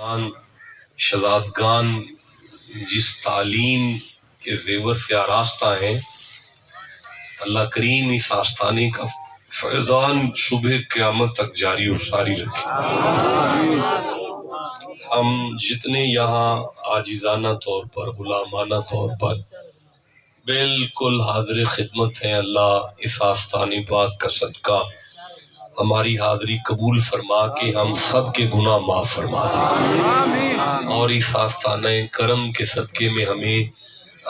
شہزادگان جس تعلیم کے زیور سے آراستہ ہیں، اللہ کریم اس آستانے کا فیضان صبح قیامت تک جاری و ساری رکھے۔ ہم جتنے یہاں عاجزانہ طور پر، غلامانہ طور پر بالکل حاضر خدمت ہیں، اللہ اس آستانے پاک کا صدقہ ہماری حاضری قبول فرما کے ہم سب کے گناہ معاف فرما دے، اور اس آستانہ کرم کے صدقے میں ہمیں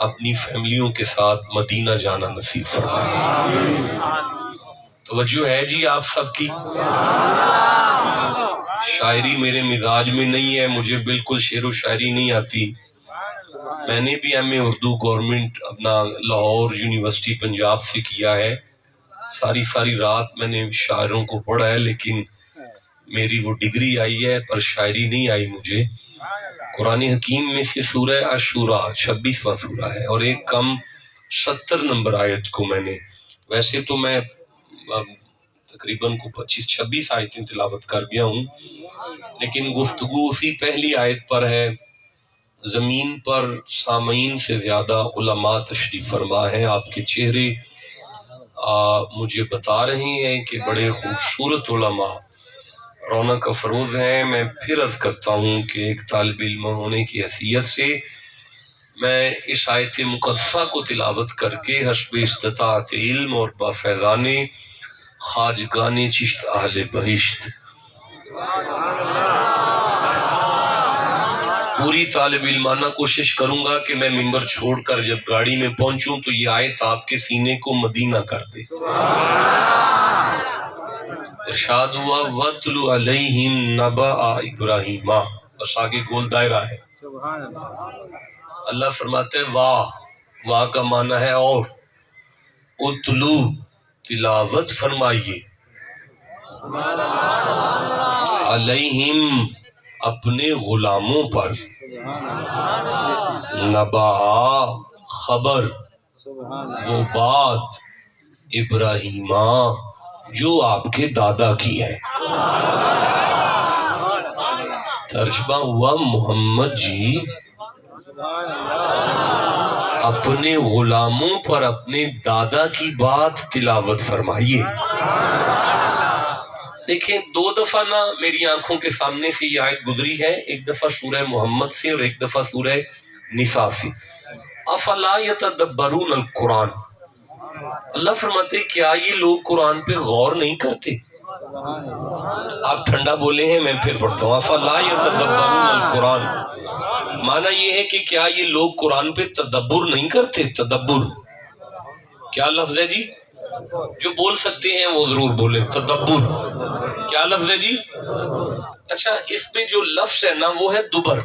اپنی فیملیوں کے ساتھ مدینہ جانا نصیب فرما دے۔ توجہ ہے جی آپ سب کی؟ شاعری میرے مزاج میں نہیں ہے، مجھے بالکل شعر و شاعری نہیں آتی۔ میں نے بھی ایم اے اردو گورنمنٹ اپنا لاہور یونیورسٹی پنجاب سے کیا ہے، ساری رات میں نے شاعروں کو پڑھا ہے، لیکن میری وہ ڈگری آئی ہے پر شاعری نہیں آئی مجھے۔ قرآن حکیم میں سے سورہ عاشوراء 26واں سورہ ہے، اور ایک کم 70 نمبر آیت کو میں نے، ویسے تو میں تقریباً 25-26 آیتیں تلاوت کر گیا ہوں، لیکن گفتگو اسی پہلی آیت پر ہے۔ زمین پر سامعین سے زیادہ علماء تشریف فرما ہیں، آپ کے چہرے مجھے بتا رہے ہیں کہ بڑے خوبصورت علماء رونق افروز ہیں۔ میں پھر عرض کرتا ہوں کہ ایک طالب علم ہونے کی حیثیت سے میں اس آیت مقدسہ کو تلاوت کر کے حسب استطاعت علم اور بافیضان خواجگان چشت اہل بہشت پوری طالب علمانہ کوشش کروں گا کہ میں ممبر چھوڑ کر جب گاڑی میں پہنچوں تو یہ آیت آپ کے سینے کو مدینہ کر دے۔ ارشاد ہوا وَاتْلُ عَلَيْهِمْ نَبَأَ إِبْرَاهِيمَ، بس آگے گول دائرہ ہے۔ اللہ فرماتے ہیں واہ، واہ کا معنی ہے اور، اتلو تلاوت فرمائیے، علیہم اپنے غلاموں پر، نبا خبر، وہ بات، ابراہیمہ جو آپ کے دادا کی ہے۔ ترجمہ ہوا محمد جی اپنے غلاموں پر اپنے دادا کی بات تلاوت فرمائیے۔ دیکھیں 2 دفعہ نا میری آنکھوں کے سامنے سے یہ آیت گزری ہے، ایک دفعہ سورہ محمد سے اور ایک دفعہ سورہ نساء سے۔ افلا یتدبرون القرآن، اللہ فرماتے کیا یہ لوگ قرآن پہ غور نہیں کرتے؟ آپ ٹھنڈا بولے ہیں، میں پھر پڑھتا ہوں۔ افلا یتدبرون القرآن، معنی یہ ہے کہ کیا یہ لوگ قرآن پہ تدبر نہیں کرتے؟ تدبر کیا لفظ ہے جی؟ جو بول سکتے ہیں وہ ضرور بولیں۔ تدبر کیا لفظ ہے جی؟ اچھا، اس میں جو لفظ ہے نا وہ ہے دبر۔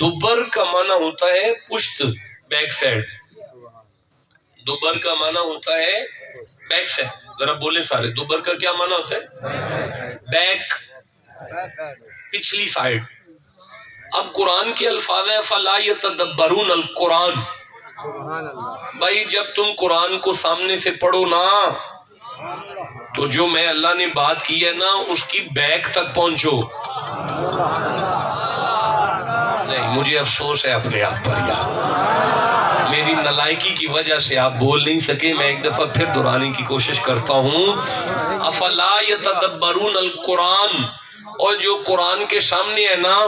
دبر کا معنی ہوتا ہے پشت، بیک سائڈ۔ دبر کا معنی ہوتا ہے بیک سائڈ، ذرا بولے سارے، دبر کا کیا معنی ہوتا ہے؟ بیک، پچھلی سائڈ۔ اب قرآن کے الفاظ ہیں فلا یتدبرون القرآن، بھائی جب تم قرآن کو سامنے سے پڑھو نا تو جو میں اللہ نے بات کی ہے نا اس کی بیک تک پہنچو۔ نہیں، مجھے افسوس ہے اپنے آپ پر یار، میری نالائکی کی وجہ سے آپ بول نہیں سکے۔ میں ایک دفعہ پھر دہرانے کی کوشش کرتا ہوں۔ افلا یتدبرون القرآن، اور جو قرآن کے سامنے ہے نا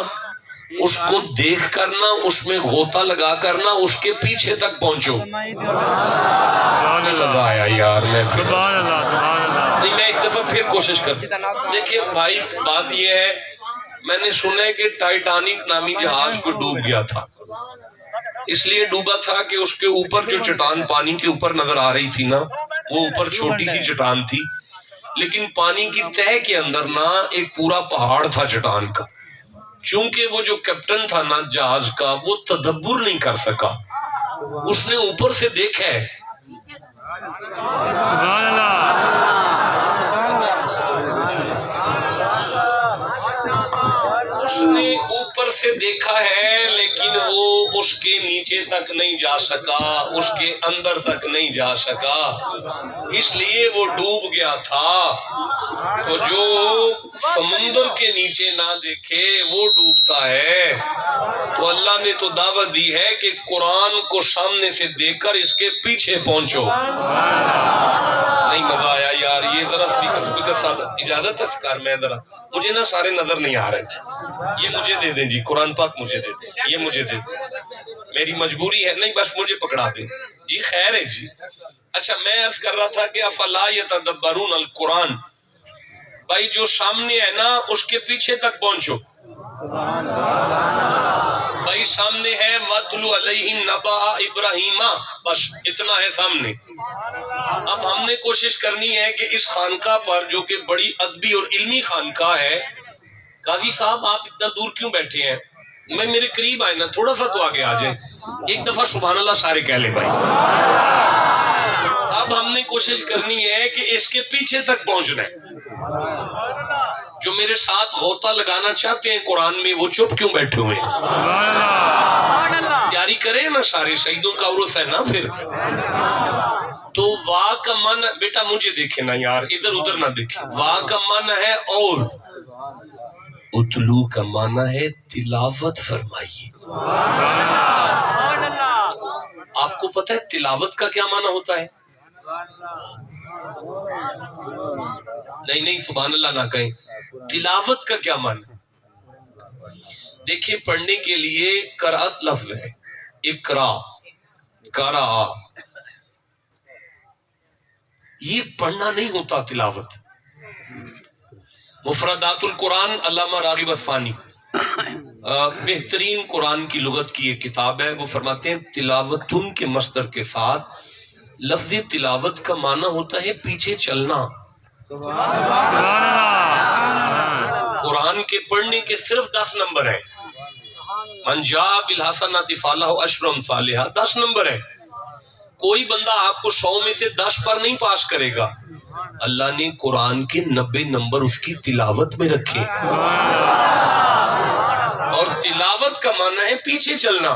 اس کو دیکھ کرنا، اس میں غوطہ لگا کرنا، اس کے پیچھے تک پہنچو۔ مزہ آیا یار، میں ایک دفعہ پھر کوشش کرتا ہوں۔ دیکھیے بھائی، بات یہ ہے میں نے سنا ہے کہ ٹائٹانک نامی جہاز کو ڈوب گیا تھا، اس لیے ڈوبا تھا کہ اس کے اوپر جو چٹان پانی کے اوپر نظر آ رہی تھی نا وہ اوپر چھوٹی سی چٹان تھی، لیکن پانی کی تہہ کے اندر نا ایک پورا پہاڑ تھا چٹان کا۔ چونکہ وہ جو کیپٹن تھا نا جہاز کا وہ تدبر نہیں کر سکا، اس نے اوپر سے دیکھا ہے، اس نے اوپر سے دیکھا ہے لیکن وہ اس کے نیچے تک نہیں جا سکا، اس کے اندر تک نہیں جا سکا، اس لیے وہ ڈوب گیا تھا۔ تو جو سمندر کے نیچے نہ دیکھے کہ وہ ڈوبتا ہے تو اللہ نے تو دعوت دی ہے کہ قرآن کو سامنے سے دیکھ کر اس کے پیچھے پہنچو. نہیں مزہ آیا یار. یہ ذرا اسپیکر ساتھ اجازت ہے سرکار؟ میں ذرا مجھے نا سارے نظر نہیں آ رہے. یہ مجھے دے دیں جی, قرآن پاک مجھے دے دیں, یہ مجھے دے دیں, میری مجبوری ہے. نہیں بس مجھے پکڑا دیں جی. خیر ہے جی. اچھا میں عرض کر رہا تھا کہ افلا یتدبرون القرآن, بھائی جو سامنے ہے نا اس کے پیچھے تک پہنچو. بھائی سامنے ہے وَاتْلُ عَلَيْهِمْ نَبَأَ إِبْرَاهِيمَ, بس اتنا ہے سامنے. اب ہم نے کوشش کرنی ہے کہ اس خانقاہ پر جو کہ بڑی ادبی اور علمی خانقاہ ہے, قاضی صاحب آپ اتنا دور کیوں بیٹھے ہیں؟ میں میرے قریب آئے نا, تھوڑا سا تو آگے آ جائیں. ایک دفعہ سبحان اللہ سارے کہہ لیں بھائی. اب ہم نے کوشش کرنی ہے کہ اس کے پیچھے تک پہنچنا ہے. جو میرے ساتھ غوطہ لگانا چاہتے ہیں قرآن میں وہ چپ کیوں بیٹھے ہوئے ہیں؟ تیاری کریں نا سارے, شہیدوں کا عرس ہے نا پھر. تو وا کا معنی بیٹا مجھے دیکھیں نا یار, ادھر ادھر نہ دیکھیں. وا کا معنی ہے اور, اتلو کا معنی ہے تلاوت فرمائیے. آپ کو پتہ ہے تلاوت کا کیا معنی ہوتا ہے؟ نہیں سبحان اللہ نہ کہیں. تلاوت کا کیا معنی؟ دیکھیں پڑھنے کے لیے قرأت لفظ ہے, اقرا, قرأ, یہ پڑھنا نہیں ہوتا تلاوت. مفردات القرآن علامہ راغب اصفہانی بہترین قرآن کی لغت کی ایک کتاب ہے, وہ فرماتے ہیں تلاوتن کے مصدر کے ساتھ لفظ تلاوت کا معنی ہوتا ہے پیچھے چلنا. قرآن کے پڑھنے کے صرف 10 نمبر ہیں. من جاء بالحسنۃ فلہ عشر امثالھا, 10 نمبر ہے. کوئی بندہ آپ کو 100 میں سے 10 پر نہیں پاس کرے گا. اللہ نے قرآن کے 90 نمبر اس کی تلاوت میں رکھے. اور تلاوت کا معنی ہے پیچھے چلنا.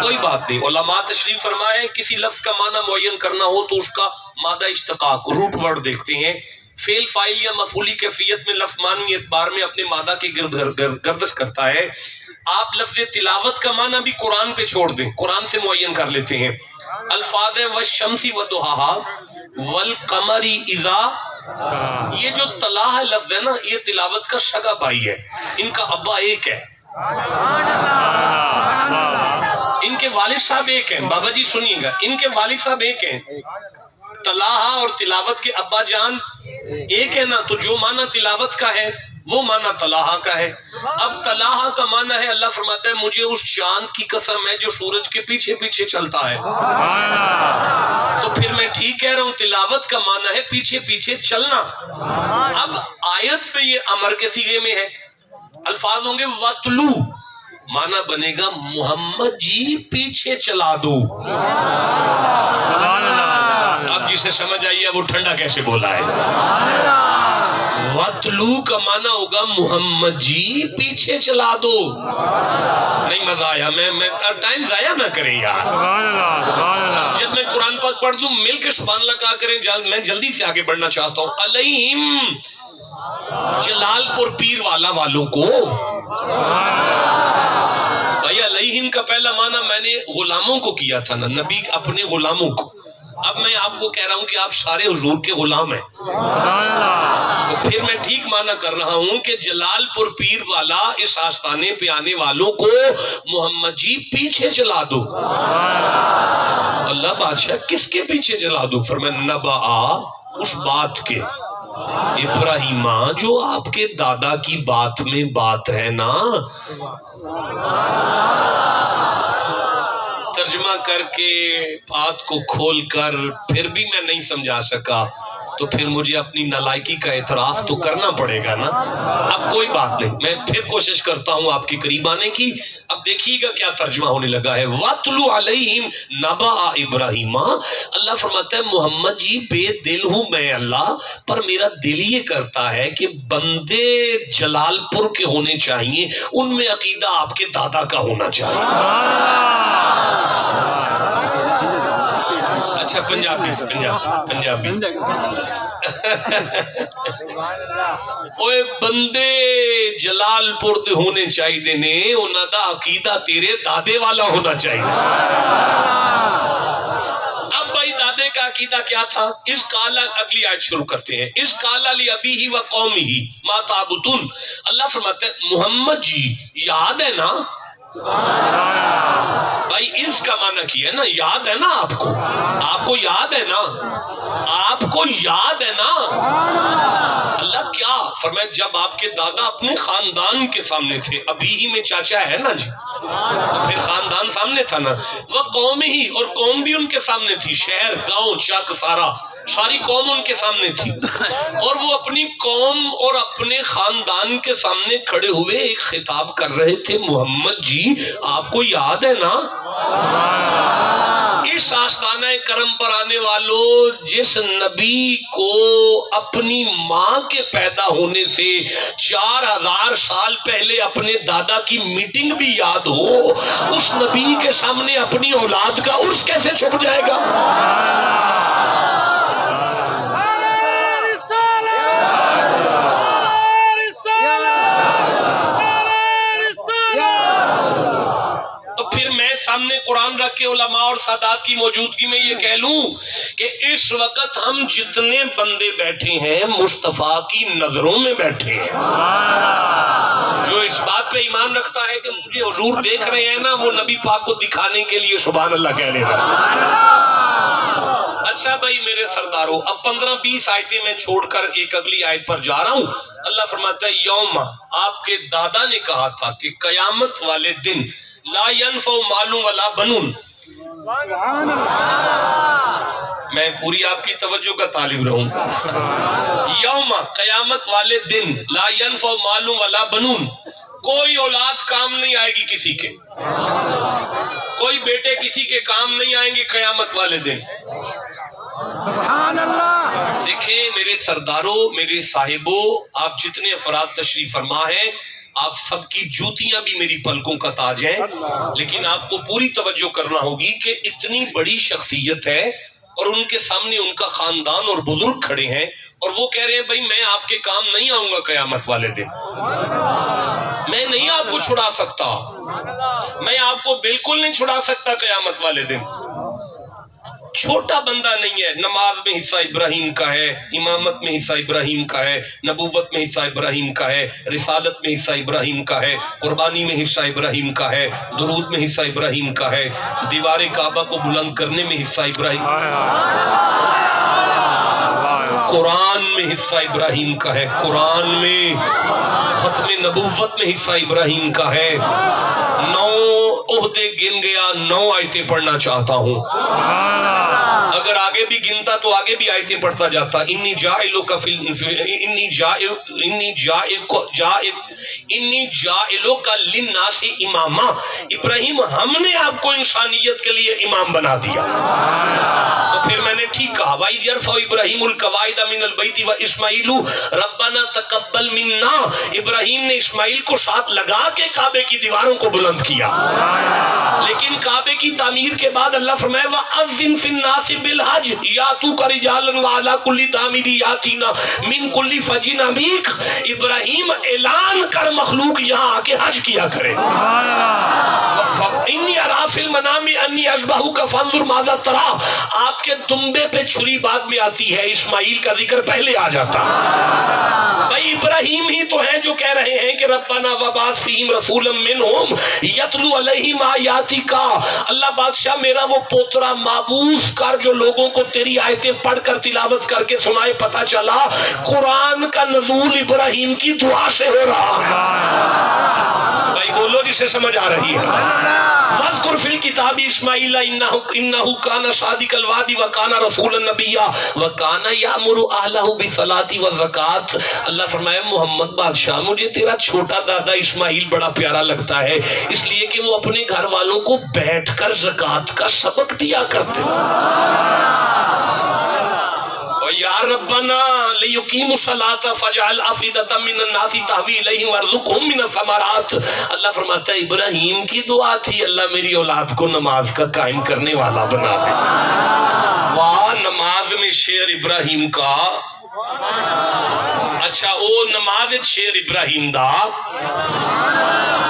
کوئی بات نہیں, علماء تشریف فرمائے کسی لفظ کا معنی معین کرنا ہو تو اس کا مادہ اشتقاق, روٹ ورڈ دیکھتے ہیں. فعل فاعل یا مفعولی کیفیت میں لفظ معنی اعتبار میں اپنے مادہ کے گردش کرتا ہے. آپ لفظ تلاوت کا معنی بھی قرآن پہ چھوڑ دیں, قرآن سے معین کر لیتے ہیں. الفاظ والشمس وضحاها والقمر اذا, یہ جو طلاح لفظ ہے نا یہ تلاوت کا سگا بھائی ہے. ان کا ابا ایک ہے, ان کے والد صاحب ایک ہیں. بابا جی سنیے گا, ان کے والد صاحب ایک ہیں. طلاحہ اور تلاوت کے ابا جان ایک ہے نا, تو جو معنی تلاوت کا ہے وہ معنی طلاحہ کا ہے. اب طلاحہ کا معنی ہے, اللہ فرماتا ہے مجھے اس چاند کی قسم ہے جو سورج کے پیچھے پیچھے چلتا ہے. تو پھر میں ٹھیک کہہ رہا ہوں, تلاوت کا معنی ہے پیچھے پیچھے چلنا. اب آیت میں یہ امر کے صیغے میں ہے, الفاظ ہوں گے وَاتْلُو, معنی بنے گا محمد جی پیچھے چلا دو. اب جسے سمجھ آئیے وہ ٹھنڈا کیسے بولا ہے. وَاتْلُو کا معنی ہوگا محمد جی پیچھے چلا دو. نہیں مزہ آیا, میں ٹائم ضائع نہ کریں یار. جب میں قرآن پاک پڑھ دوں مل کے سبحان اللہ کہا کریں. میں جلدی سے آگے بڑھنا چاہتا ہوں. علیہم, جلال پور پیر والا والوں کو. بھائی علیہم کا پہلا معنی میں نے غلاموں کو کیا تھا نا, نبی اپنے غلاموں کو. اب میں آپ کو کہہ رہا ہوں کہ آپ سارے حضور کے غلام ہیں. تو پھر میں ٹھیک معنی کر رہا ہوں کہ جلال پور پیر والا اس آستانے پہ آنے والوں کو محمد جی پیچھے چلا دو. اللہ بادشاہ کس کے پیچھے چلا دو؟ فرمایا نبا, اس بات کے, ابراہیمہ جو آپ کے دادا کی بات میں بات ہے نا. ترجمہ کر کے بات کو کھول کر پھر بھی میں نہیں سمجھا سکا تو پھر مجھے اپنی نالائکی کا اعتراف تو کرنا پڑے گا نا. اب کوئی بات نہیں, میں پھر کوشش کرتا ہوں آپ کے قریب آنے کی. اب دیکھیے گا کیا ترجمہ ہونے لگا ہے. وَاتْلُ عَلَيْهِمْ نَبَأَ إِبْرَاهِيمَ, اللہ فرماتا ہے محمد جی بے دل ہوں میں اللہ, پر میرا دل یہ کرتا ہے کہ بندے جلال پور کے ہونے چاہیے, ان میں عقیدہ آپ کے دادا کا ہونا چاہیے. اچھا پنجابی اوے بندے جلال پور دے ہونے چاہیے نے انہاں دا عقیدہ تیرے دادے والا ہونا چاہیے. اب بھائی دادے کا عقیدہ کیا تھا؟ اس قال، اگلی آیت شروع کرتے ہیں. اس قال علی ابیہ و قومہ ما تعبدون. اللہ فرماتے ہیں محمد جی یاد ہے نا؟ بھائی اس کا معنی کیا ہے نا، یاد ہے نا آپ کو یاد ہے نا، آپ کو یاد ہے نا. اللہ کیا فرمایا؟ جب آپ کے دادا اپنے خاندان کے سامنے تھے، ابھی ہی میں چاچا ہے نا جی، پھر خاندان سامنے تھا نا، وہ قوم ہی، اور قوم بھی ان کے سامنے تھی، شہر گاؤں چک سارا ساری قوم ان کے سامنے تھی، اور وہ اپنی قوم اور اپنے خاندان کے سامنے کھڑے ہوئے ایک خطاب کر رہے تھے، محمد جی آپ کو یاد ہے نا؟ اس آستانہ کرم پر آنے والوں، جس نبی کو اپنی ماں کے پیدا ہونے سے 4000 سال پہلے اپنے دادا کی میٹنگ بھی یاد ہو، اس نبی کے سامنے اپنی اولاد کا عرس کیسے چھپ جائے گا؟ سامنے قرآن رکھ کے علماء اور سادات کی موجودگی میں یہ کہہ لوں کہ اس وقت ہم جتنے بندے بیٹھے ہیں مصطفیٰ کی نظروں میں بیٹھے ہیں. جو اس بات پہ ایمان رکھتا ہے کہ مجھے حضور دیکھ رہے ہیں نا، وہ نبی پاک کو دکھانے کے لیے سبحان اللہ کہہ لے رہا. اچھا بھائی میرے سرداروں، اب 15-20 آیتیں میں چھوڑ کر ایک اگلی آیت پر جا رہا ہوں. اللہ فرماتا ہے یوم، آپ کے دادا نے کہا تھا کہ قیامت والے دن لا ينفع مال ولا بنون. میں پوری آپ کی توجہ کا طالب رہوں گا. یوم، قیامت والے دن، لا ينفع مال ولا بنون، کوئی اولاد کام نہیں آئے گی کسی کے، کوئی بیٹے کسی کے کام نہیں آئیں گے قیامت والے دن. سبحان اللہ. دیکھیں میرے سرداروں، میرے صاحبوں، آپ جتنے افراد تشریف فرما ہیں، آپ سب کی جوتیاں بھی میری پلکوں کا تاج ہیں، لیکن آپ کو پوری توجہ کرنا ہوگی کہ اتنی بڑی شخصیت ہے اور ان کے سامنے ان کا خاندان اور بزرگ کھڑے ہیں، اور وہ کہہ رہے ہیں بھائی میں آپ کے کام نہیں آؤں گا قیامت والے دن، میں نہیں آپ کو چھڑا سکتا، میں آپ کو بالکل نہیں چھڑا سکتا قیامت والے دن. چھوٹا بندہ نہیں ہے، نماز میں حصہ ابراہیم کا ہے، امامت میں حصہ ابراہیم کا ہے، نبوت میں حصہ ابراہیم کا ہے، رسالت میں حصہ ابراہیم کا ہے، قربانی میں حصہ ابراہیم کا ہے، درود میں حصہ ابراہیم کا ہے، دیوار کعبہ کو بلند کرنے میں حصہ ابراہیم، قرآن میں حصہ ابراہیم کا ہے، قرآن میں ختم نبوت میں حصہ ابراہیم کا ہے. 9 عہدے گن گیا، 9 آیتیں پڑھنا چاہتا ہوں. اگر آگے بھی گنتا تو آگے بھی آیتیں پڑھتا جاتا. انی جائلوکا للناس اماما. ابراہیم ہم نے آپ کو انسانیت کے لیے امام بنا دیا. تو پھر میں نے ٹھیک کہا وَإِذْ يَرْفَعُ إِبْرَاهِيمُ الْقَوَاعِدَ مِنَ الْبَيْتِ وَإِسْمَاعِيلُ رَبَّنَا تَقَبَّلْ مِنَّا. ابراہیم نے اسماعیل کو ساتھ لگا کے کعبے کی دیواروں کو بلند کیا، لیکن کعبے کی تعمیر کے بعد اللہ فرمائے وَأَذِّنْ فِي النَّاسِ بِالْحَجِّ يَأْتُوكَ رِجَالًا وَعَلَىٰ كُلِّ ضَامِرٍ يَأْتِينَ مِنْ كُلِّ فَجٍّ عَمِيقٍ. ابراہیم اعلان کر مخلوق یہاں آ کے حج کیا کرے. انی ارا فی المنام انی اذبحک فانظر ماذا ترى. آپ کے دمبے پہ چھری بعد میں آتی ہے، اسماعیل کا ذکر پہلے آ جاتا. بھائی ابراہیم ہی تو ہیں جو کہہ رہے ہیں کہ ربنا وبعث فیہم رسولا منہم یتلو علیہم آیاتک. اللہ بادشاہ میرا وہ پوترا مابعوث کر جو لوگوں کو تیری آیتیں پڑھ کر تلاوت کر کے سنائے. پتہ چلا قرآن کا نزول ابراہیم کی دعا سے ہو رہا. بھائی بولو جسے سمجھ آ رہی ہے. وَاذْكُرْ فِي الْكِتَابِ إِسْمَاعِيلَ إِنَّهُ كَانَ صَادِقَ الْوَعْدِ وَكَانَ رَسُولًا نَبِيًّا وَكَانَ يَأْمُرُ أَهْلَهُ بِالصَّلَاةِ وَالزَّكَاةِ. اللہ فرمائے محمد بادشاہ مجھے تیرا چھوٹا دادا اسماعیل بڑا پیارا لگتا ہے، اس لیے کہ وہ اپنے گھر والوں کو بیٹھ کر زکوٰۃ کا سبق دیا کرتے. اور یا ربنا لیقیموا الصلاۃ فاجعل افئدۃ من الناس تہوی الیہم وارزقہم من الثمرات. اللہ فرماتا ہے ابراہیم کی دعا تھی اللہ میری اولاد کو نماز کا قائم کرنے والا بنا دے. واہ نماز میں شعر ابراہیم کا. اچھا او نماز شعر ابراہیم دا,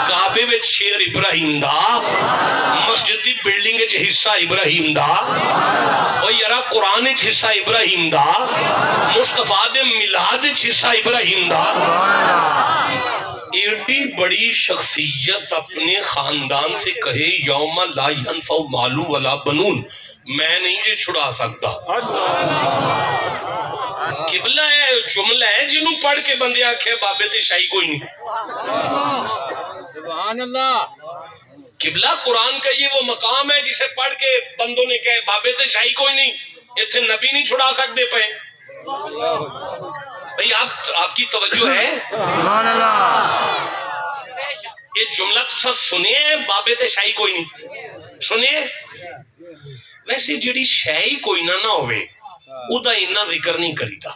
کعبے وچ شعر ابراہیم دا, مسجد دی بلڈنگ وچ حصہ ابراہیم دا, او یارا قرآن وچ حصہ ابراہیم دا, مصطفیٰ دے میلاد وچ حصہ ابراہیم دا. ایڈی بڑی شخصیت اپنے خاندان سے کہے یوم لا ینفع مال ولا بنون, میں نہیں یہ چھڑا سکتا. قبلہ ہے, جملہ ہے جنہوں پڑھ کے بندے آکھے بابے تے شاہی کوئی نہیں. سبحان اللہ. قبلہ قرآن کا یہ وہ مقام ہے جسے پڑھ کے بندوں نے کہے بابے تے شاہی کوئی نہیں, اتنے نبی نہیں چھڑا سکتے پہ. بھئی آپ کی توجہ ہے؟ سبحان اللہ. یہ جملہ تو سب سنے ہیں, بابے تے شاہی کوئی نہیں سنے. ویسے جڑی شاہی کوئی نہ ہوئے او دا انہا ذکر نہیں کری دا.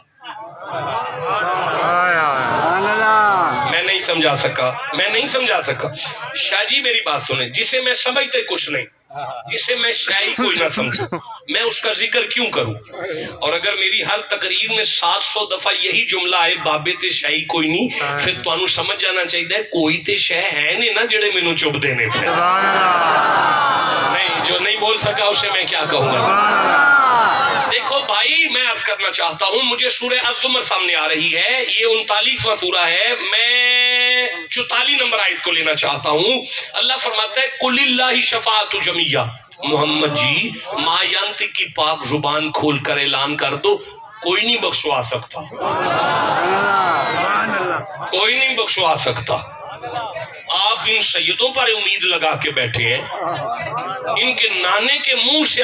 میں نہیں سمجھا سکا. شاہ جی میری بات سنیں, جسے میں سمجھتے کچھ نہیں, جسے میں شاہی کوئی نہ سمجھوں, میں اس کا ذکر کیوں کروں؟ اور اگر میری ہر تقریر میں 700 دفعہ یہی جملہ آئے بابے تے شاہی کوئی نہیں, پھر تو انہوں سمجھ جانا چاہیے کوئی تے شاہ ہے نہیں نا جڑے میں نوں چپ دینے پہ. نہیں, جو نہیں بول سکا اسے میں کیا کہوں گا. دیکھو بھائی میں عرض کرنا چاہتا ہوں, مجھے سورہ الزمر سامنے آ رہی ہے, یہ 39واں سورہ ہے, میں 44 نمبر آیت کو لینا چاہتا ہوں. اللہ فرماتا ہے قل اللہ شفاعت جمیعہ. محمد جی ما ینطق کی پاک زبان کھول کر اعلان کر دو, کوئی نہیں بخشوا سکتا, کوئی نہیں بخشوا سکتا. آپ ان سیدوں پر امید لگا کے بیٹھے ہیں, ان کے نانے کے منہ سے